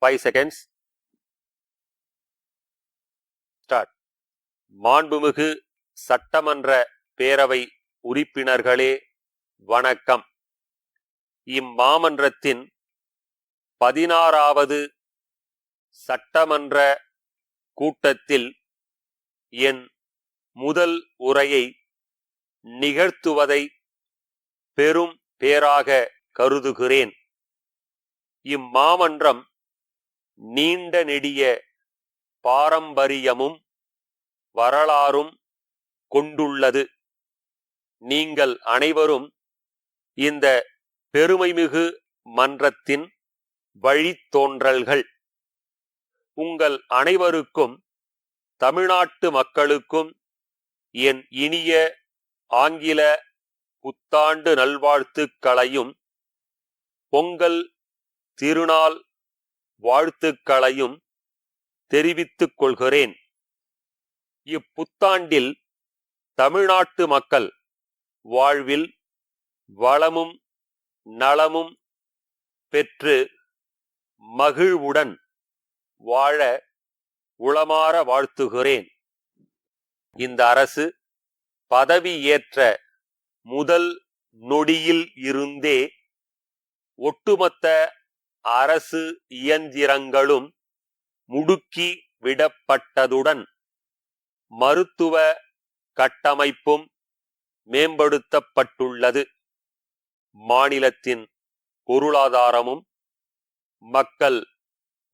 5 seconds. Start. மாண்புமிகு சட்டமன்ற பேரவை உறுப்பினர்களே வணக்கம். இம்மாமன்றத்தின் 16வது சட்டமன்ற கூட்டத்தில் என் முதல் உரையை நிகழ்த்துவதை பெரும் பேறாக கருதுகிறேன். இம்மாமன்றம் நீண்ட நெடிய பாரம்பரியமும் வரலாறும் கொண்டுள்ளது. நீங்கள் அனைவரும் இந்த பெருமைமிகு மன்றத்தின் வழித்தோன்றல்கள். உங்கள் அனைவருக்கும், தமிழ்நாட்டு மக்களுக்கும் என் இனிய ஆங்கில புத்தாண்டு நல்வாழ்த்துக்களையும் பொங்கல் திருநாள் வாழ்த்துக்களையும் தெரிவித்துக் கொள்கிறேன். இப்புத்தாண்டில் தமிழ்நாட்டு மக்கள் வாழ்வில் வளமும் நலமும் பெற்று மகிழ்வுடன் வாழ உளமாற வாழ்த்துகிறேன். இந்த அரசு பதவியேற்ற முதல் நொடியில் இருந்தே ஒட்டுமொத்த அரசு இயந்திரங்களும் முடுக்கி விடப்பட்டதுடன் மருத்துவ கட்டமைப்பும் மேம்படுத்தப்பட்டுள்ளது. மாநிலத்தின் பொருளாதாரமும் மக்கள்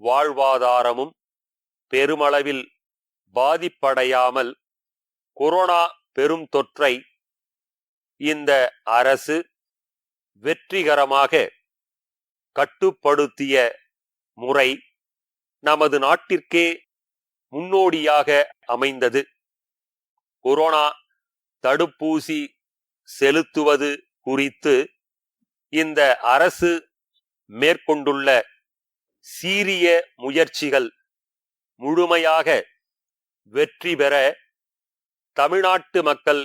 வாழ்வாதாரமும் பெருமளவில் பாதிப்படையாமல் கொரோனா பெரும் தொற்றை இந்த அரசு வெற்றிகரமாக கட்டுப்படுத்திய முறை நமது நாட்டிற்கே முன்னோடியாக அமைந்தது. கொரோனா தடுப்பூசி செலுத்துவது குறித்து இந்த அரசு மேற்கொண்டுள்ள சீரிய முயற்சிகள் முழுமையாக வெற்றி பெற தமிழ்நாட்டு மக்கள்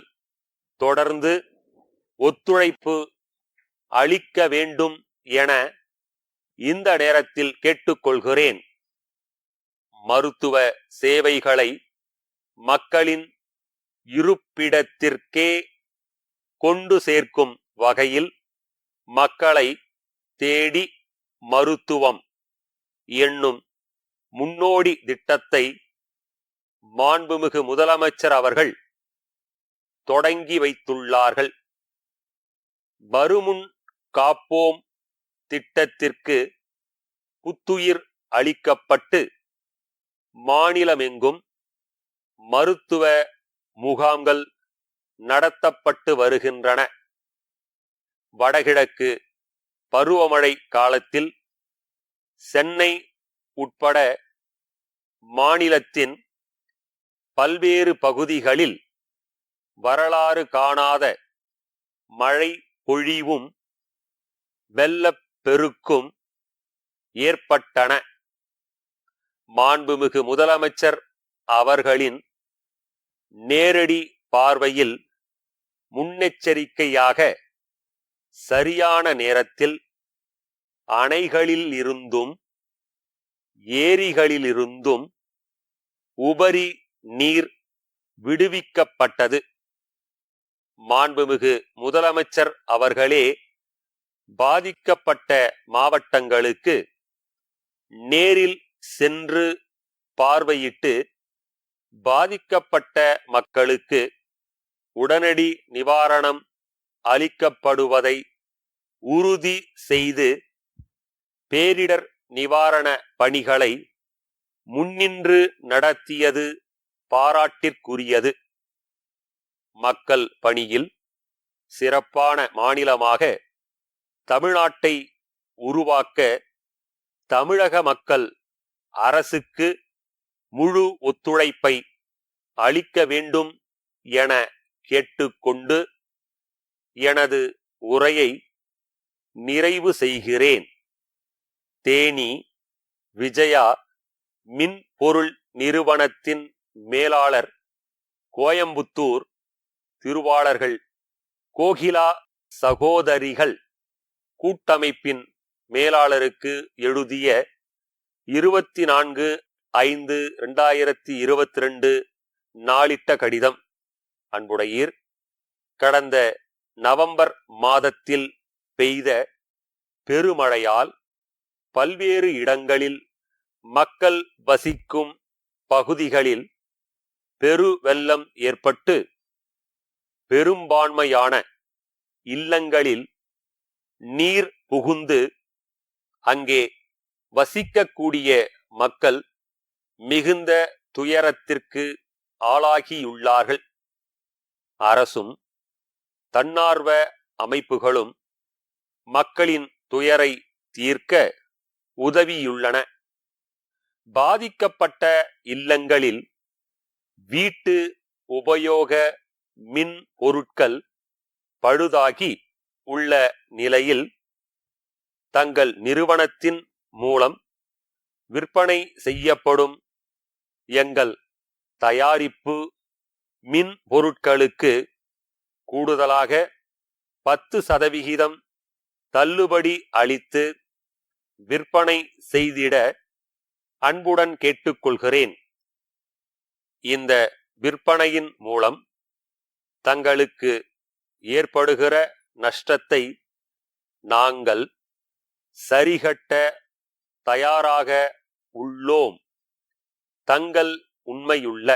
தொடர்ந்து ஒத்துழைப்பு அளிக்க வேண்டும் என இந்த நேரத்தில் கேட்டுக்கொள்கிறேன். மருத்துவ சேவைகளை மக்களின் இருப்பிடத்திற்கே கொண்டு சேர்க்கும் வகையில் மக்களை தேடி மருத்துவம் என்னும் முன்னோடி திட்டத்தை மாண்புமிகு முதலமைச்சர் அவர்கள் தொடங்கி வைத்துள்ளார்கள். வருமுன் காப்போம் திட்டத்திற்கு புத்துயிர் அளிக்கப்பட்டு மாநிலமெங்கும் மருத்துவ முகாம்கள் நடத்தப்பட்டு வருகின்றன. வடகிழக்கு பருவமழை காலத்தில் சென்னை உட்பட மாநிலத்தின் பல்வேறு பகுதிகளில் வரலாறு காணாத மழை பொழிவும் வெள்ளப்பெருக்கும் ஏற்பட்டன. மாண்புமிகு முதலமைச்சர் அவர்களின் நேரடி பார்வையில் முன்னெச்சரிக்கையாக சரியான நேரத்தில் அணைகளில் இருந்தும் ஏரிகளிலிருந்தும் உபரி நீர் விடுவிக்கப்பட்டது. மாண்புமிகு முதலமைச்சர் அவர்களே பாதிக்கப்பட்ட மாவட்டங்களுக்கு நேரில் சென்று பார்வையிட்டு பாதிக்கப்பட்ட மக்களுக்கு உடனடி நிவாரணம் அளிக்கப்படுவதை உறுதி செய்து பேரிடர் நிவாரண பணிகளை முன்னின்று நடத்தியது பாராட்டிற்குரியது. மக்கள் பணியில் சிறப்பான மாநிலமாக தமிழ்நாட்டை உருவாக்க தமிழக மக்கள் அரசுக்கு முழு ஒத்துழைப்பை அளிக்க வேண்டும் என கேட்டுக்கொண்டு எனது உரையை நிறைவு செய்கிறேன். தேனி விஜயா மின்பொருள் நிறுவனத்தின் மேலாளர், கோயம்புத்தூர் திருவாளர்கள் கோகிலா சகோதரிகள் கூட்டமைப்பின் மேலாளருக்கு எழுதிய 24/5/2022 நாளிட்ட கடிதம். அன்புடையீர், கடந்த நவம்பர் மாதத்தில் பெய்த பெருமழையால் பல்வேறு இடங்களில் மக்கள் வசிக்கும் பகுதிகளில் பெரு வெள்ளம் ஏற்பட்டு பெரும்பான்மையான இல்லங்களில் நீர் புகுந்து அங்கே வசிக்கக்கூடிய மக்கள் மிகுந்த துயரத்திற்கு ஆளாகியுள்ளார்கள். அரசும் தன்னார்வ அமைப்புகளும் மக்களின் துயரை தீர்க்க உதவியுள்ளன. பாதிக்கப்பட்ட இல்லங்களில் வீட்டு உபயோக மின் பொருட்கள் பழுதாகி உள்ள நிலையில் தங்கள் நிறுவனத்தின் மூலம் விற்பனை செய்யப்படும் எங்கள் தயாரிப்பு மின் பொருட்களுக்கு கூடுதலாக 10% தள்ளுபடி அளித்து விற்பனை செய்திட அன்புடன் கேட்டுக்கொள்கிறேன். இந்த விற்பனையின் மூலம் தங்களுக்கு ஏற்படுகிற நஷ்டத்தை நாங்கள் சரிகட்ட தயாராக உள்ளோம். தங்கள் உண்மையுள்ள